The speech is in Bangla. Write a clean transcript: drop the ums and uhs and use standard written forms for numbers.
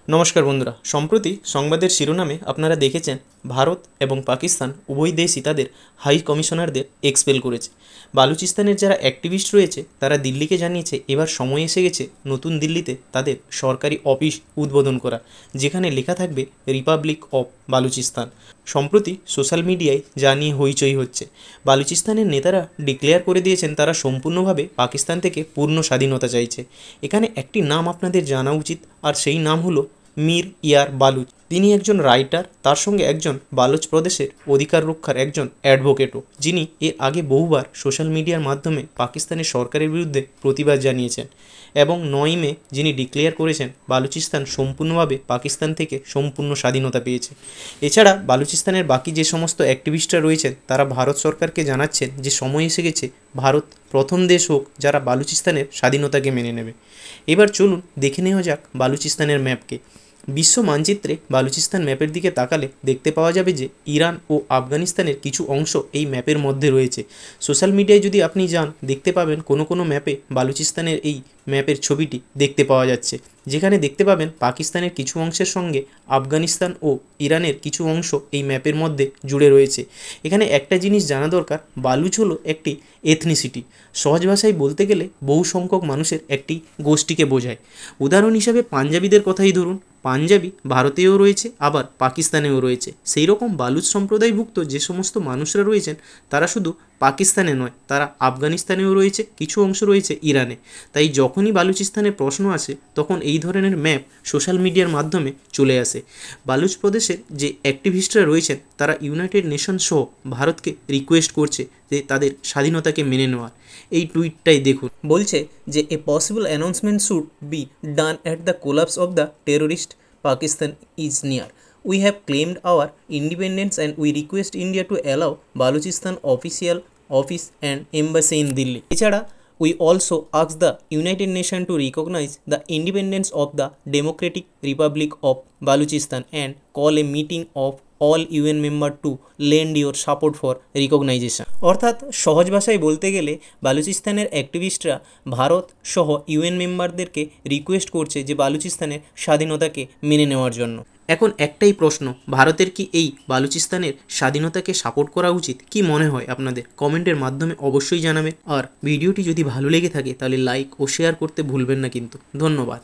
নমস্কার বন্ধুরা, সম্প্রতি সংবাদের শিরোনামে আপনারা দেখেছেন ভারত এবং পাকিস্তান উভয় দেশই তাদের হাই কমিশনারদের এক্সপেল করেছে। বালুচিস্তানের যারা অ্যাক্টিভিস্ট রয়েছে তারা দিল্লিকে জানিয়েছে এবার সময় এসে গেছে নতুন দিল্লিতে তাদের সরকারি অফিস উদ্বোধন করা, যেখানে লেখা থাকবে রিপাবলিক অফ বালুচিস্তান। সম্প্রতি সোশ্যাল মিডিয়ায় যা নিয়ে হইচই হচ্ছে, বালুচিস্তানের নেতারা ডিক্লেয়ার করে দিয়েছেন তারা সম্পূর্ণভাবে পাকিস্তান থেকে পূর্ণ স্বাধীনতা চাইছে। এখানে একটি নাম আপনাদের জানা উচিত, আর সেই নাম হলো মীর ইয়ার বালুচ। তিনি একজন রাইটার, তার সঙ্গে একজন বালুচ প্রদেশের অধিকার রক্ষার একজন অ্যাডভোকেটও, যিনি এর আগে বহুবার সোশ্যাল মিডিয়ার মাধ্যমে পাকিস্তানের সরকারের বিরুদ্ধে প্রতিবাদ জানিয়েছেন এবং 9 মে যিনি ডিক্লেয়ার করেছেন বালুচিস্তান সম্পূর্ণভাবে পাকিস্তান থেকে সম্পূর্ণ স্বাধীনতা পেয়েছে। এছাড়া বালুচিস্তানের বাকি যে সমস্ত অ্যাক্টিভিস্টরা রয়েছেন তারা ভারত সরকারকে জানাচ্ছেন যে সময় এসে গেছে ভারত প্রথম দেশ হোক যারা বালুচিস্তানের স্বাধীনতাকে মেনে নেবে। এবার চলুন দেখে নেওয়া যাক বালুচিস্তানের ম্যাপকে। বিশ্ব মানচিত্রে বালুচিস্তান ম্যাপের দিকে তাকালে দেখতে পাওয়া যাবে যে ইরান ও আফগানিস্তানের কিছু অংশ এই ম্যাপের মধ্যে রয়েছে। সোশ্যাল মিডিয়ায় যদি আপনি যান দেখতে পাবেন কোনো ম্যাপে বালুচিস্তানের এই ম্যাপের ছবিটি দেখতে পাওয়া যাচ্ছে, যেখানে দেখতে পাবেন পাকিস্তানের কিছু অংশের সঙ্গে আফগানিস্তান ও ইরানের কিছু অংশ এই ম্যাপের মধ্যে জুড়ে রয়েছে। এখানে একটা জিনিস জানা দরকার, বালুচ হলো একটি এথনিসিটি। সহজ ভাষায় বলতে গেলে বহু সংখ্যক মানুষের একটি গোষ্ঠীকে বোঝায়। উদাহরণ হিসাবে পাঞ্জাবিদের কথাই ধরুন, পাঞ্জাবি ভারতেও রয়েছে আবার পাকিস্তানেও রয়েছে। সেই রকম বালুচ সম্প্রদায়ভুক্ত যে সমস্ত মানুষরা রয়েছেন তারা শুধু পাকিস্তানে নয়, তারা আফগানিস্তানেও রয়েছে, কিছু অংশ রয়েছে ইরানে। তাই যখনই বালুচিস্তানের প্রশ্ন আসে তখন এই ধরনের ম্যাপ সোশ্যাল মিডিয়ার মাধ্যমে চলে আসে। বালুচ প্রদেশের যে অ্যাক্টিভিস্টরা রয়েছেন তারা ইউনাইটেড নেশন সহ ভারতকে রিকোয়েস্ট করছে যে তাদের স্বাধীনতাকে মেনে নেওয়ার। এই টুইটটাই দেখুন, বলছে যে এ possible announcement should be done at the collapse of the terrorist Pakistan is near. We have claimed our independence and we request India to allow Balochistan official office and embassy in Delhi. এছাড়া we also ask the United Nations to recognize the independence of the Democratic Republic of Balochistan and call a meeting of all UN member to lend your support for recognition. অর্থাৎ সহজ ভাষায় বলতে গেলে বালুচিস্তানের অ্যাক্টিভিস্টরা ভারত সহ ইউএন মেম্বারদেরকে রিকোয়েস্ট করছে যে বালুচিস্তানের স্বাধীনতাকে মেনে নেওয়ার জন্য। এখন একটাই প্রশ্ন, ভারতের কি এই বালুচিস্তানের স্বাধীনতাকে সাপোর্ট করা উচিত? কি মনে হয় আপনাদের? কমেন্টের মাধ্যমে অবশ্যই জানাবেন। আর ভিডিওটি যদি ভালো লেগে থাকে তাহলে লাইক ও শেয়ার করতে ভুলবেন না কিন্তু। ধন্যবাদ।